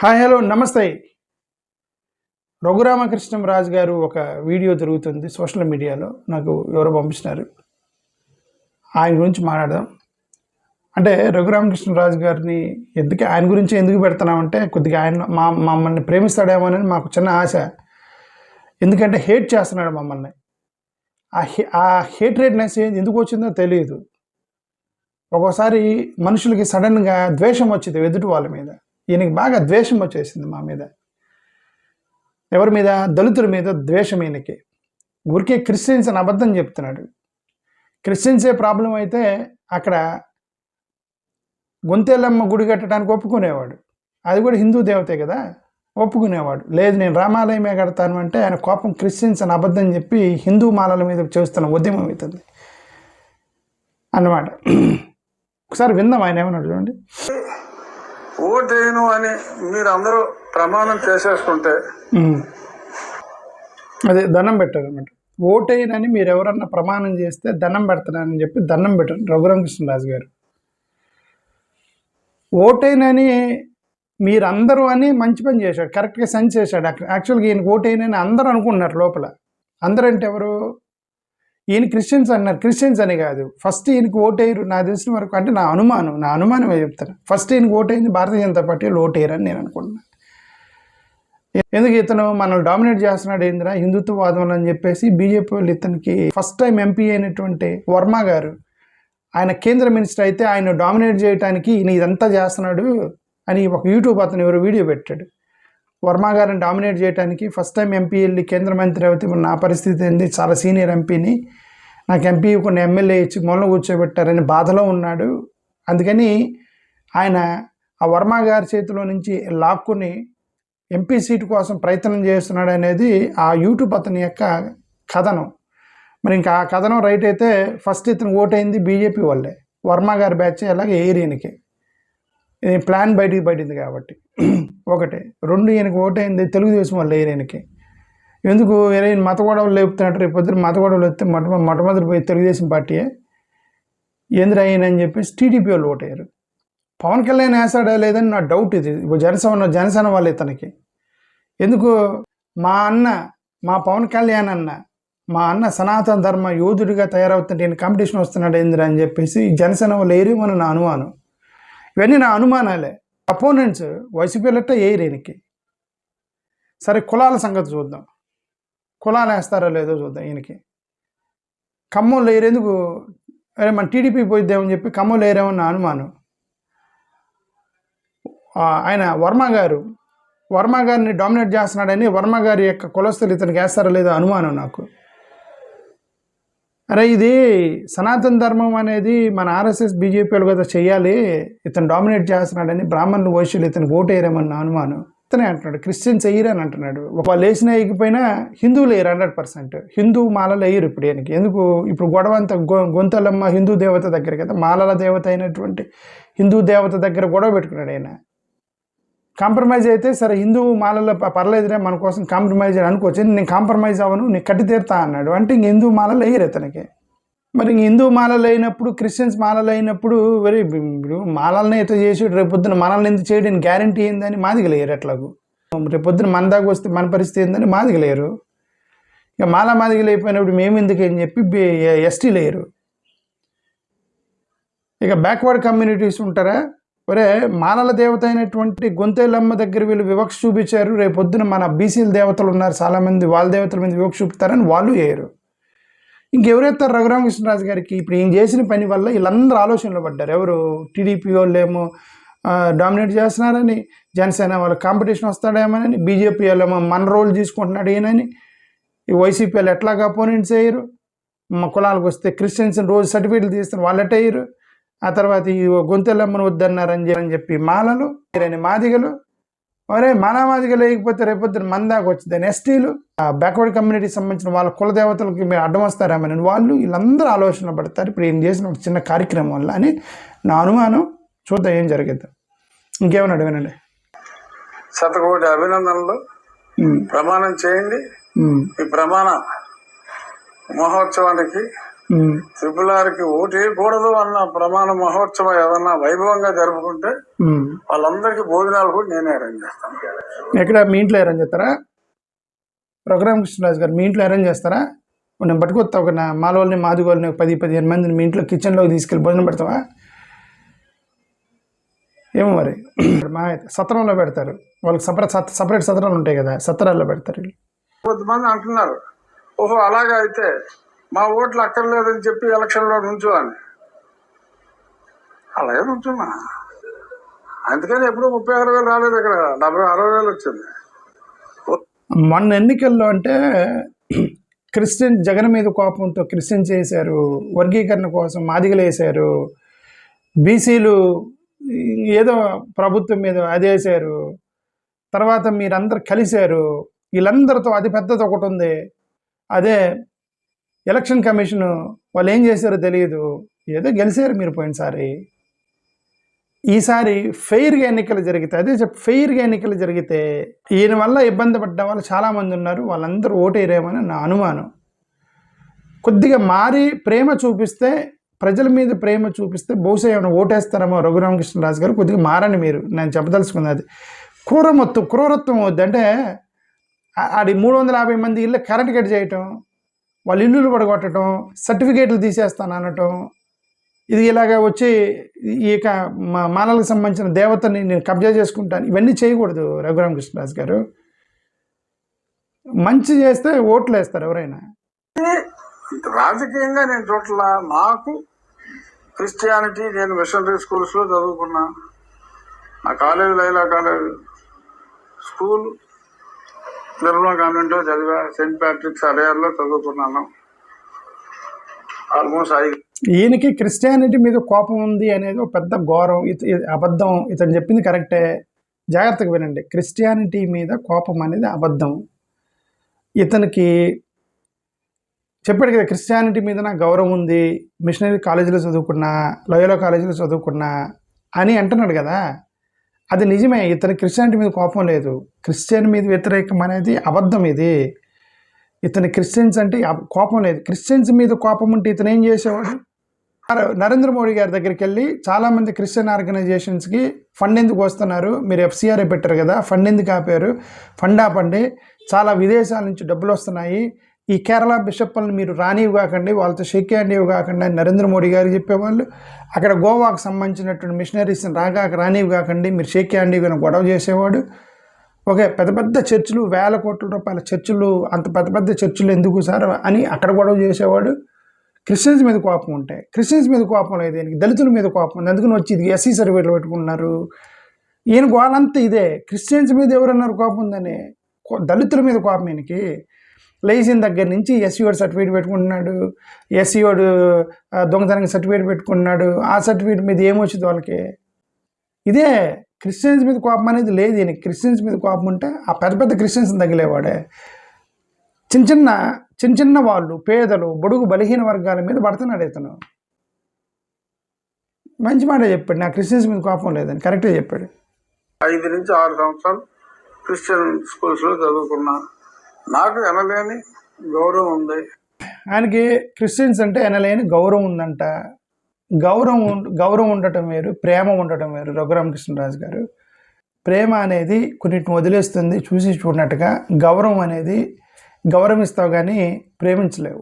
Hi hello నమస్తే. రఘురామకృష్ణంరాజు గారు ఒక వీడియో జరుగుతుంది సోషల్ మీడియాలో, నాకు ఎవరో పంపించినారు. ఆయన గురించి మాట్లాడదాం. అంటే రఘురామకృష్ణంరాజు గారిని ఆయన గురించి ఎందుకు పెడుతున్నామంటే, కొద్దిగా ఆయన మమ్మల్ని ప్రేమిస్తాడేమోనని మాకు చిన్న ఆశ. ఎందుకంటే హేట్ చేస్తున్నాడు మమ్మల్ని. ఆ హేట్రేట్నెస్ ఎందుకు వచ్చిందో తెలియదు. ఒక్కోసారి మనుషులకి సడన్గా ద్వేషం వచ్చింది ఎదుటి వాళ్ళ మీద. ఈయనకి బాగా ద్వేషం వచ్చేసింది మా మీద. ఎవరి మీద? దళితుల మీద ద్వేషం ఈయనకి. ఊరికే క్రిస్టియన్స్ అని అబద్ధం చెప్తున్నాడు. క్రిస్టియన్సే ప్రాబ్లం అయితే అక్కడ గొంతెల్లమ్మ గుడి కట్టడానికి ఒప్పుకునేవాడు. అది కూడా హిందూ దేవతే కదా, ఒప్పుకునేవాడు. లేదు నేను రామాలయమే కడతాను అంటే ఆయన కోపం క్రిస్టియన్స్ అని అబద్ధం చెప్పి హిందూ మాలల మీద చేస్తున్న ఉద్యమం అవుతుంది అన్నమాట. ఒకసారి విందాం ఆయన ఏమన్నాడు చూడండి. ఓటేను అని మీరు అందరూ ప్రమాణం చేసేసుకుంటే అదే దండం పెట్టారు అనమాట. ఓటేనని మీరు ఎవరన్నా ప్రమాణం చేస్తే దండం పెడతానని చెప్పి దండం పెట్టారు రఘురామకృష్ణరాజు గారు. ఓటేనని మీరందరూ అని మంచి పని చేశాడు, కరెక్ట్గా సెన్స్ చేశాడు. యాక్చువల్గా ఈయనకి ఓటేనని అందరూ అనుకుంటున్నారు లోపల. అందరూ అంటే ఎవరు? ఈయన క్రిస్టియన్స్ అన్నారు. క్రిస్టియన్స్ అని కాదు, ఫస్ట్ ఈయనకి ఓటేయరు నాకు తెలిసిన వరకు. అంటే నా అనుమానమే చెప్తాను. ఫస్ట్ ఈయనకి ఓటైంది భారతీయ జనతా పార్టీలో ఓటేయరని నేను అనుకుంటున్నాను. ఎందుకు ఇతను మనల్ని డామినేట్ చేస్తున్నాడు ఏందిరా హిందుత్వవాదం అని చెప్పేసి బీజేపీ వాళ్ళు ఇతనికి ఫస్ట్ టైం ఎంపీ అయినటువంటి వర్మ గారు, ఆయన కేంద్ర మినిస్టర్ అయితే ఆయన డామినేట్ చేయడానికి ఈయన ఇదంతా చేస్తున్నాడు అని ఒక యూట్యూబ్ అతను ఎవరు వీడియో పెట్టాడు. వర్మ గారిని డామినేట్ చేయడానికి ఫస్ట్ టైం ఎంపీ వెళ్ళి కేంద్ర మంత్రి అయితే నా పరిస్థితి ఏంది, చాలా సీనియర్ ఎంపీని, నాకు ఎంపీ కొన్ని ఎమ్మెల్యే ఇచ్చి మొన్న కూర్చోబెట్టారని బాధలో ఉన్నాడు. అందుకని ఆయన ఆ వర్మ గారి చేతిలో నుంచి లాక్కుని ఎంపీ సీటు కోసం ప్రయత్నం చేస్తున్నాడు అనేది ఆ యూట్యూబ్ అతని యొక్క కథనం. మరి ఇంకా ఆ కథనం రైట్ అయితే ఫస్ట్ ఇతను ఓటైంది బీజేపీ వాళ్ళే, వర్మ గారి బ్యాచ్ అలాగే ఏరియన్కి ప్లాన్ బయటికి పడింది కాబట్టి ఒకటి. రెండు, ఈయనకి ఓటైంది తెలుగుదేశం వాళ్ళ ఏరియన్కి. ఎందుకు ఏరియన్ మత గొడవలు లేపుతున్నట్టు, రేపు పొద్దున మత గొడవలు వస్తే మొట్టమొదటి పోయి తెలుగుదేశం పార్టీయే ఏంద్ర అయ్యనని చెప్పేసి టీడీపీ వాళ్ళు ఓటయ్యారు. పవన్ కళ్యాణ్ వేసాడా లేదని నా డౌట్. ఇది జనసేన వాళ్ళు ఇతనికి ఎందుకు మా పవన్ కళ్యాణ్ మా అన్న సనాతన ధర్మ యోధుడిగా తయారవుతుంటే ఈయన కాంపిటీషన్ వస్తున్నాడు ఏందిరా అని చెప్పేసి జనసేన వాళ్ళు ఏరేమని నా అనుమానం. ఇవన్నీ నా అనుమానాలే. Opponents YCP లెట్ట ఏరియన్కి. సరే కులాల సంగతి చూద్దాం. కులాలు వేస్తారో లేదో చూద్దాం. ఈయనకి ఖమ్మంలో ఏరేందుకు, అరే మన టీడీపీ పోయిద్దామని చెప్పి ఖమ్మంలో ఏరేమని నా అనుమానం. ఆయన వర్మ గారిని డామినేట్ చేస్తున్నాడని వర్మ గారి యొక్క కులస్తులు ఇతనికి వేస్తారో లేదో అనుమానం నాకు. అరే ఇది సనాతన ధర్మం అనేది మన ఆర్ఎస్ఎస్ బీజేపీలు కదా చెయ్యాలి, ఇతను డామినేట్ చేస్తున్నాడని బ్రాహ్మణులు వైశ్యులు ఇతనికి ఓటేయరేమని నా అనుమానం. ఇతనే అంటున్నాడు క్రిస్టియన్స్ వేయరని అంటున్నాడు. వాళ్ళు వేసిన వేయకపోయినా హిందువులు వేయరు 100%. హిందూ మాలలు వేయరు ఇప్పుడు ఈయనకి. ఎందుకు ఇప్పుడు గొడవ అంతా గొంతలమ్మ హిందూ దేవత దగ్గర కదా, మాలల దేవత అయినటువంటి హిందూ దేవత దగ్గర గొడవ పెట్టుకున్నాడు ఆయన. కాంప్రమైజ్ అయితే సరే హిందూ మాలలో పర్లేదురే మన కోసం కాంప్రమైజ్ అని అనుకోవచ్చు. నేను కాంప్రమైజ్ అవ్వను, నేను కట్టి తీరుతా అన్నాడు. అంటే ఇంక హిందూ మాలలు వేయరు ఇతనికి. మరి ఇంక హిందూ మాలలు అయినప్పుడు క్రిస్టియన్స్ మాలలు అయినప్పుడు మాలల్ని అయితే చేసి రేపొద్దున మనల్ని ఎందుకు చేయడానికి గ్యారంటీ ఏందని మాదిగలేరు. ఎట్లాగూ రేపొద్దున మన దాకా వస్తే మన పరిస్థితి ఏందని మాదిగలేరు. ఇక మాదిగలు అయిపోయినప్పుడు మేము ఎందుకు అని చెప్పి ఎస్టీ లేరు. ఇక బ్యాక్వర్డ్ కమ్యూనిటీస్ ఉంటారా, ఒరే మాలల దేవత అయినటువంటి గొంతెలమ్మ దగ్గర వీళ్ళు వివక్ష చూపించారు, రేపొద్దున మన బీసీల దేవతలు ఉన్నారు చాలామంది, వాళ్ళ దేవతల మీద వివక్ష చూపుతారని వాళ్ళు వేయరు. ఇంకెవరెత్తారు రఘురామకృష్ణరాజు గారికి? ఇప్పుడు ఈయన చేసిన పని వల్ల వీళ్ళందరూ ఆలోచనలో పడ్డారు. ఎవరు? టీడీపీ వాళ్ళు ఏమో డామినేట్ చేస్తున్నారని, జనసేన వాళ్ళు కాంపిటీషన్ వస్తాడేమోనని, బీజేపీ వాళ్ళేమో మన రోల్ తీసుకుంటున్నాడు ఈయనని, ఈ వైసీపీ వాళ్ళు ఎట్లాగా అపోనెంట్స్ వేయరు. మా కులాలకు వస్తే క్రిస్టియన్స్ రోజు సర్టిఫికేట్లు తీస్తున్నారు, వాళ్ళు ఎట్ట వేయరు. ఆ తర్వాత ఈ గొంతెల్లమ్మను వద్దన్నారని చెప్పి మాలలు మాదిగలు, మరే మాదిగలు లేకపోతే రేపొద్దున మన దాకా వచ్చిందని ఎస్టీలు, బ్యాక్వర్డ్ కమ్యూనిటీకి సంబంధించిన వాళ్ళ కుల దేవతలకి మీరు అడ్డం వస్తారేమని వాళ్ళు వీళ్ళందరూ ఆలోచన పడతారు ఇప్పుడు ఏం చేసిన ఒక చిన్న కార్యక్రమం వల్ల అని నా అనుమానం. చూద్దాం ఏం జరిగిద్దాం. ఇంకేమన్నా అడగనండి. శతకోటి అభినందనలు. ప్రమాణం చేయండి. ఈ ప్రమాణ మహోత్సవానికి ఉమ్, త్రిపులారికి ఓటు వేయకూడదు అన్న ప్రమాణ మహోత్సవం ఏదన్నా వైభవంగా జరుపుకుంటే ఉమ్. వాళ్ళందరికీ భోజనాలు కూడా నేనే అరేంజ్ చేస్తాను. ఎక్కడ మీ ఇంట్లో అరేంజ్ చేస్తారా? రఘురామ కృష్ణరాజు గారు మీ ఇంట్లో అరేంజ్ చేస్తారా? నేను పట్టుకొస్తా ఒక మాలోల్ని మాదిగోళ్ళని 10-15 మందిని మీ ఇంట్లో కిచెన్లోకి తీసుకెళ్ళి భోజనం పెడతావా? ఏమో మరి మా అయితే సత్రంలో పెడతారు, వాళ్ళకి సపరేట్ సత్రాలు ఉంటాయి కదా, సత్రాల్లో పెడతారు వీళ్ళు. కొంతమంది అంటున్నారు, ఓహో అలాగే అయితే మా ఓట్లు అక్కర్లేదని చెప్పి ఎలక్షన్లో నుంచో అని. అలాగే నుంచున్నా, అందుకని ఎప్పుడు 36,000 రాలేదు, ఇక్కడ 60,000 వచ్చింది. మొన్న ఎన్నికల్లో అంటే క్రిస్టియన్ జగన్ మీద కోపంతో క్రిస్టియన్ చేశారు, వర్గీకరణ కోసం మాదిగలు వేశారు, బీసీలు ఏదో ప్రభుత్వం మీద అదేశారు, తర్వాత మీరందరూ కలిశారు. వీళ్ళందరితో అది పెద్దది ఒకటి ఉంది, అదే ఎలక్షన్ కమిషన్. వాళ్ళు ఏం చేశారో తెలియదు, ఏదో గెలిచారు మీరు పోయినసారి. ఈసారి ఫెయిర్గా ఎన్నికలు జరిగితే, అదే ఫెయిర్గా ఎన్నికలు జరిగితే ఈయన వల్ల ఇబ్బంది పడ్డ వాళ్ళు చాలామంది ఉన్నారు, వాళ్ళందరూ ఓటేరేమని నా అనుమానం. కొద్దిగా మారి ప్రేమ చూపిస్తే, ప్రజల మీద ప్రేమ చూపిస్తే బహుశా ఏమైనా ఓటేస్తారేమో రఘురామకృష్ణరాజు గారు. కొద్దిగా మారని మీరు, నేను చెప్పదలుచుకున్నది. క్రూరత్వం వద్దు అంటే అది 350 మంది ఇల్లు కరెంట్ కట్ చేయటం, వాళ్ళ ఇల్లులు పడగొట్టడం, సర్టిఫికేట్లు తీసేస్తాను అనటం, ఇది ఇలాగ వచ్చి ఇక మానవులకు సంబంధించిన దేవతని నేను కబ్జా చేసుకుంటాను, ఇవన్నీ చేయకూడదు రఘురామకృష్ణరాజు గారు. మంచి చేస్తే ఓట్లు వేస్తారు ఎవరైనా. రాజకీయంగా నేను చోట్ల నాకు క్రిస్టియానిటీ, నేను మిషనరీ స్కూల్స్లో చదువుకున్నా, నా college Laila college school Nirmala కాన్వెంట్లో చదివా, సెయింట్ ప్యాట్రిక్స్ అడయార్లో చదువుకున్నాను. ఆల్మోస్ట్ ఈయనకి క్రిస్టియానిటీ మీద కోపం ఉంది అనేది ఒక పెద్ద ఘోరం, అబద్ధం. ఇతను చెప్పింది కరెక్టే, జాగ్రత్తగా వినండి. క్రిస్టియానిటీ మీద కోపం అనేది అబద్ధం. ఇతనికి చెప్పాడు కదా, క్రిస్టియానిటీ మీద నాకు గౌరవం ఉంది, మిషనరీ కాలేజీలో చదువుకున్నా, లోయలో కాలేజీలో చదువుకున్నా అని అంటున్నాడు కదా, అది నిజమే. ఇతని క్రిస్టియానిటీ మీద కోపం లేదు, క్రిస్టియన్ మీద వ్యతిరేకం అనేది అబద్ధం. ఇది ఇతని క్రిస్టియన్స్ అంటే కోపం లేదు. క్రిస్టియన్స్ మీద కోపం ఉంటే ఇతను ఏం చేసేవాడు? నరేంద్ర మోడీ గారి దగ్గరికి వెళ్ళి చాలామంది క్రిస్టియన్ ఆర్గనైజేషన్స్కి ఫండ్ ఎందుకు వస్తున్నారు, మీరు FCRA పెట్టారు కదా, ఫండ్ ఎందుకు ఆపారు, ఫండ్ ఆపండి, చాలా విదేశాల నుంచి డబ్బులు వస్తున్నాయి, ఈ కేరళ బిషప్లను మీరు రానివి కాకండి, వాళ్ళతో షేక్ హ్యాండ్ ఇవి కాకండి అని నరేంద్ర మోడీ గారు చెప్పేవాళ్ళు. అక్కడ గోవాకు సంబంధించినటువంటి మిషనరీస్ని రానివి కాకండి, మీరు షేక్ హ్యాండ్ ఇవి అని గొడవ చేసేవాడు. ఓకే, పెద్ద పెద్ద చర్చిలు, వేల కోట్ల రూపాయల చర్చిలు, అంత పెద్ద పెద్ద చర్చిలు ఎందుకు సార్ అని అక్కడ గొడవ చేసేవాడు. క్రిస్టియన్స్ మీద కోపం ఉంటాయి, క్రిస్టియన్స్ మీద కోపం లేదు ఈయనకి, దళితుల మీద కోపం ఉంది, అందుకని వచ్చి ఇది SC సర్టిఫికేట్లు పెట్టుకున్నారు. ఈయన గోలంతా ఇదే, క్రిస్టియన్స్ మీద ఎవరన్నారు కోపం ఉందని, దళితుల మీద కోపం ఈయనకి. లేచిన దగ్గర నుంచి SC సర్టిఫికేట్ పెట్టుకుంటున్నాడు, SC దొంగతనంగా సర్టిఫికేట్ పెట్టుకుంటున్నాడు, ఆ సర్టిఫికేట్ మీద ఏమొచ్చింది వాళ్ళకి. ఇదే క్రిస్టియన్స్ మీద కోపం అనేది లేదు ఈయనకి. క్రిస్టియన్స్ మీద కోపం ఉంటే ఆ పెద్ద పెద్ద క్రిస్టియన్స్ తగిలేవాడే, చిన్న చిన్న వాళ్ళు, పేదలు, బడుగు బలహీన వర్గాల మీద పడుతున్నాడు ఇతను. మంచి మాట చెప్పాడు, నా క్రిస్టియన్స్ మీద కోపం లేదని కరెక్ట్గా చెప్పాడు. 5 నుంచి 6 సంవత్సరాలు క్రిస్టియన్ స్కూల్స్లో చదువుకున్నా, నాకు ఎనలేని గౌరవం ఉంది. ఆయనకి క్రిస్టియన్స్ అంటే ఎనలేని గౌరవం ఉందంట. గౌరవం ఉండటం వేరు, ప్రేమ ఉండటం వేరు. రఘురామకృష్ణరాజు గారు, ప్రేమ అనేది కొన్నిటిని వదిలేస్తుంది చూసి చూడనట్టుగా, గౌరవం అనేది గౌరవిస్తావు కానీ ప్రేమించలేవు.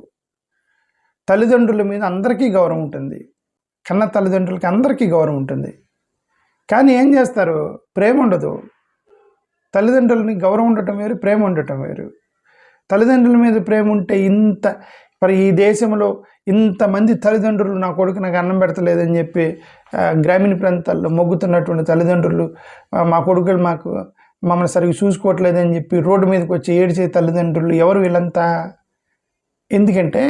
తల్లిదండ్రుల మీద అందరికీ గౌరవం ఉంటుంది, కన్న తల్లిదండ్రులకి అందరికీ గౌరవం ఉంటుంది, కానీ ఏం చేస్తారు, ప్రేమ ఉండదు. తల్లిదండ్రులని గౌరవం ఉండటం వేరు, ప్రేమ ఉండటం వేరు. తల్లిదండ్రుల మీద ప్రేమ ఉంటే మరి ఈ దేశంలో ఇంతమంది తల్లిదండ్రులు నా కొడుకు నాకు అన్నం పెడతలేదని చెప్పి గ్రామీణ ప్రాంతాల్లో మొగ్గుతున్నటువంటి తల్లిదండ్రులు, మా కొడుకులు మమ్మల్ని సరిగ్గా చూసుకోవట్లేదని చెప్పి రోడ్డు మీదకి వచ్చి ఏడ్చే తల్లిదండ్రులు ఎవరు వీళ్ళంతా? ఎందుకంటే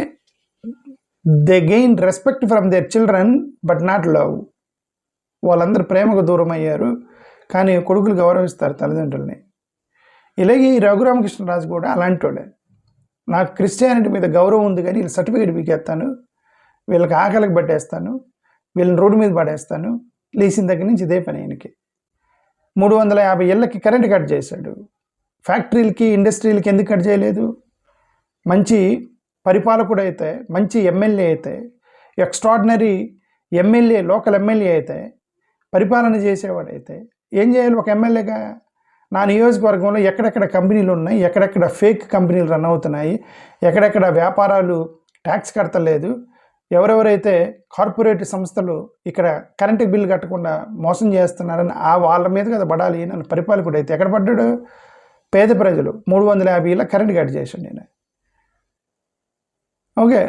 they gain respect from their children but not love. వాళ్ళందరూ ప్రేమకు దూరం అయ్యారు, కానీ కొడుకులు గౌరవిస్తారు తల్లిదండ్రుల్ని. ఇలాగే ఈ రఘురామకృష్ణరాజు కూడా అలాంటోడే. నాకు క్రిస్టియానిటీ మీద గౌరవం ఉంది కానీ వీళ్ళ సర్టిఫికేట్ పీకేస్తాను, వీళ్ళకి ఆకలికి పట్టేస్తాను, వీళ్ళని రోడ్డు మీద పడేస్తాను. లేచిన దగ్గర నుంచి ఇదే పని ఆయనకి. 350 ఇళ్ళకి కరెంట్ కట్ చేశాడు. ఫ్యాక్టరీలకి, ఇండస్ట్రీలకి ఎందుకు కట్ చేయలేదు? మంచి పరిపాలకుడు అయితే, మంచి ఎమ్మెల్యే అయితే, ఎక్స్ట్రాడినరీ ఎమ్మెల్యే, లోకల్ ఎమ్మెల్యే అయితే, పరిపాలన చేసేవాడైతే ఏం చేయాలి? ఒక ఎమ్మెల్యేగా నా నియోజకవర్గంలో ఎక్కడెక్కడ కంపెనీలు ఉన్నాయి, ఎక్కడెక్కడ ఫేక్ కంపెనీలు రన్ అవుతున్నాయి, ఎక్కడెక్కడ వ్యాపారాలు ట్యాక్స్ కడతలేదు, ఎవరెవరైతే కార్పొరేట్ సంస్థలు ఇక్కడ కరెంటు బిల్లు కట్టకుండా మోసం చేస్తున్నారని వాళ్ళ మీద కదా పడాలి. నన్ను పరిపాలకుడు అయితే ఎక్కడ పడ్డాడు? పేద ప్రజలు 350 ఇలా కరెంట్ కట్ చేశాను నేను. Okay,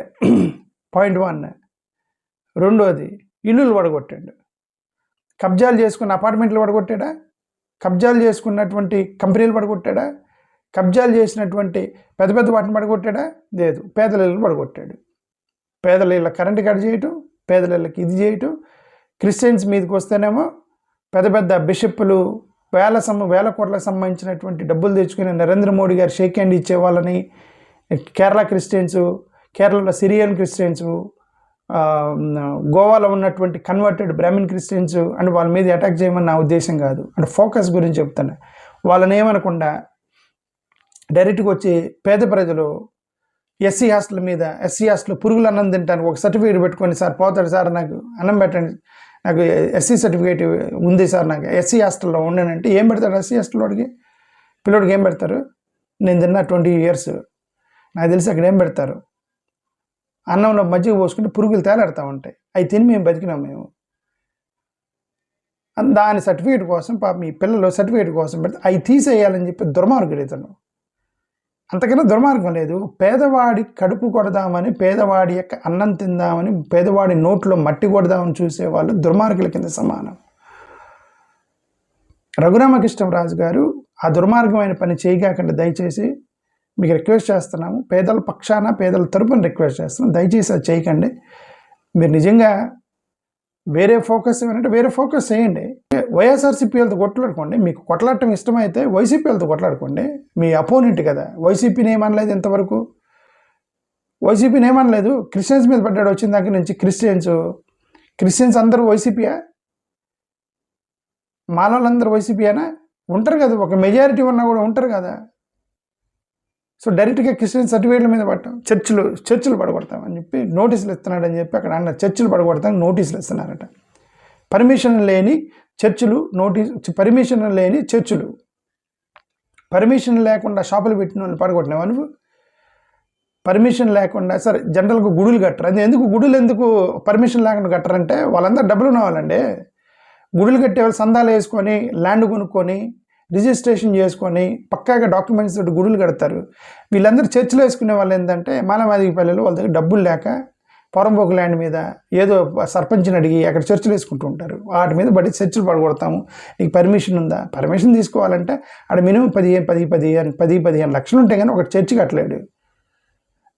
point 1. రెండోది, ఇల్లులు పడగొట్టాడు. కబ్జాలు చేసుకున్న అపార్ట్మెంట్లు పడగొట్టాడా? కబ్జాలు చేసుకున్నటువంటి కంపెనీలు పడగొట్టాడా? కబ్జాలు చేసినటువంటి పెద్ద పెద్ద వాటిని పడగొట్టాడా? లేదు. పేదల ఇళ్ళు పడగొట్టాడు. పేదల ఇళ్ళ కరెంటు కట్ చేయటం, పేదల ఇళ్ళకి ఇది చేయటం. క్రిస్టియన్స్ మీదకి వస్తేనేమో పెద్ద పెద్ద బిషప్పులు వేల కోట్లకు సంబంధించినటువంటి డబ్బులు తెచ్చుకుని నరేంద్ర మోడీ గారు షేక్ హ్యాండ్ ఇచ్చే వాళ్ళని, కేరళ క్రిస్టియన్సు, కేరళలో సిరియన్ క్రిస్టియన్సు, గోవాలో ఉన్నటువంటి కన్వర్టెడ్ బ్రాహ్మిన్ క్రిస్టియన్స్ అండ్ వాళ్ళ మీద అటాక్ చేయమని నా ఉద్దేశం కాదు. అంటే ఫోకస్ గురించి చెప్తాను. వాళ్ళని ఏమనకుండా డైరెక్ట్గా వచ్చి పేద ప్రజలు ఎస్సీ హాస్టల్ మీద, ఎస్సీ హాస్టల్ పురుగులు అన్నం తింటాను ఒక సర్టిఫికేట్ పెట్టుకొని, సార్ పోతాడు సార్ నాకు అన్నం పెట్టండి, నాకు ఎస్సీ సర్టిఫికేట్ ఉంది సార్, నాకు ఎస్సీ హాస్టల్లో ఉండనంటే ఏం పెడతాడు? ఎస్సీ హాస్టల్ వాడికి పిల్లోడికి ఏం పెడతారు? నేను తిన్నా 20 years, నాకు తెలిసి అక్కడ ఏం పెడతారు? అన్నంలో మజ్జిగ పోసుకుంటే పురుగులు తేలాడుతూ ఉంటాయి. అవి తిని మేము బతికినాం. మేము దాని సర్టిఫికేట్ కోసం పాప మీ పిల్లలు సర్టిఫికేట్ కోసం పెడితే అవి తీసేయాలని చెప్పి దుర్మార్గుడు ఇతను. అంతకన్నా దుర్మార్గం లేదు. పేదవాడి కడుపు కొడదామని, పేదవాడి యొక్క అన్నం తిందామని, పేదవాడి నోట్లో మట్టి కొడదామని చూసేవాళ్ళు దుర్మార్గుల కింద సమానం. రఘురామకృష్ణరాజు గారు ఆ దుర్మార్గమైన పని చేయగాకండి దయచేసి మీకు రిక్వెస్ట్ చేస్తున్నాము. పేదల పక్షాన, పేదల తరపున రిక్వెస్ట్ చేస్తున్నాం, దయచేసి అది చేయకండి. మీరు నిజంగా వేరే ఫోకస్ ఏమంటే వేరే ఫోకస్ చేయండి. వైఎస్ఆర్సీపీ వాళ్ళతో కొట్లాడుకోండి. మీకు కొట్లాడటం ఇష్టమైతే వైసీపీ వాళ్ళతో కొట్లాడుకోండి. మీ అపోనెంట్ కదా. వైసీపీని ఏమనలేదు ఇంతవరకు, వైసీపీని ఏమనలేదు. క్రిస్టియన్స్ మీద పడ్డాడు వచ్చిన దగ్గర నుంచి. క్రిస్టియన్స్ అందరూ వైసీపీయా? మాలోళ్ళందరూ వైసీపీయేనా? ఉంటారు కదా, ఒక మెజారిటీ ఉన్నా కూడా ఉంటారు కదా. సో డైరెక్ట్గా క్రిస్టియన్ సర్టిఫికేట్ల మీద పడటం, చర్చిలు పడగొడతామని చెప్పి నోటీసులు ఇస్తున్నాడని చెప్పి అక్కడ అన్న చర్చిలు పడగొడతామని నోటీసులు ఇస్తున్నారట. పర్మిషన్ లేని చర్చిలు, పర్మిషన్ లేకుండా షాపులు పెట్టిన వాళ్ళు పడగొట్టినావా నువ్వు? పర్మిషన్ లేకుండా, సరే జనరల్గా గుడులు కట్టరు, అది ఎందుకు గుడులు ఎందుకు పర్మిషన్ లేకుండా కట్టరంటే వాళ్ళందరూ డబ్బులు ఉన్నవాళ్ళండి. గుడులు కట్టేవాళ్ళు సందాలు వేసుకొని, ల్యాండ్ కొనుక్కొని, రిజిస్ట్రేషన్ చేసుకొని, పక్కాగా డాక్యుమెంట్స్ తోటి గుడులు కడతారు. వీళ్ళందరూ చర్చిలో వేసుకునే వాళ్ళు ఏంటంటే మాలమాదిగ పల్లెలు, వాళ్ళ దగ్గర డబ్బులు లేక పొరంబోకు ల్యాండ్ మీద ఏదో సర్పంచ్ని అడిగి అక్కడ చర్చిలు వేసుకుంటూ ఉంటారు. వాటి మీద బట్టి చర్చిలు పడగొడతాము, నీకు పర్మిషన్ ఉందా? పర్మిషన్ తీసుకోవాలంటే అక్కడ మినిమం 10-15 లక్షలు ఉంటే కానీ ఒక చర్చి కట్టలేడు.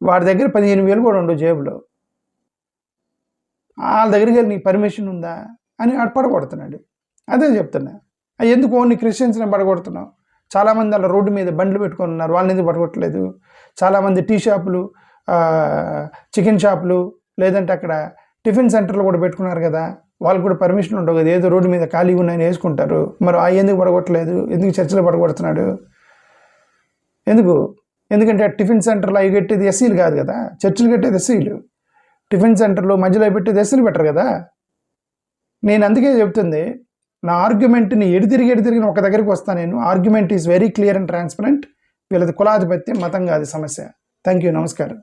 వాడి దగ్గర 15,000 కూడా ఉండవు జేబులో. వాళ్ళ దగ్గరికి వెళ్ళి నీకు పర్మిషన్ ఉందా అని ఆడ పడగొడుతున్నాడు. అదే చెప్తున్నా. ఎందుకు ఓన్లీ క్రిస్టియన్స్ని పడగొడుతున్నావు? చాలామంది అలా రోడ్డు మీద బండ్లు పెట్టుకొని ఉన్నారు, వాళ్ళని ఎందుకు పడగొట్టలేదు? చాలామంది టీ షాపులు, చికెన్ షాపులు, లేదంటే అక్కడ టిఫిన్ సెంటర్లు కూడా పెట్టుకున్నారు కదా, వాళ్ళకు కూడా పర్మిషన్ ఉండవు కదా. ఏదో రోడ్డు మీద ఖాళీ ఉన్నాయని వేసుకుంటారు. మరి ఆ ఎందుకు పడగొట్టలేదు? ఎందుకు చర్చిలో పడగొడుతున్నాడు? ఎందుకంటే టిఫిన్ సెంటర్లు అవి కట్టేది ఎస్సీలు కాదు కదా, చర్చిలు కట్టేది ఎస్సీలు. టిఫిన్ సెంటర్లు మధ్యలో పెట్టేది ఎస్సీలు పెట్టరు కదా. నేను అందుకే చెప్తుంది, నా ఆర్గ్యుమెంట్ని ఎడితిరిగి ఒక దగ్గరికి వస్తాను నేను. Argument is very clear and transparent. వీళ్ళది కులాధిపత్యం, మతం కాదు సమస్య. థ్యాంక్ యూ, నమస్కారం.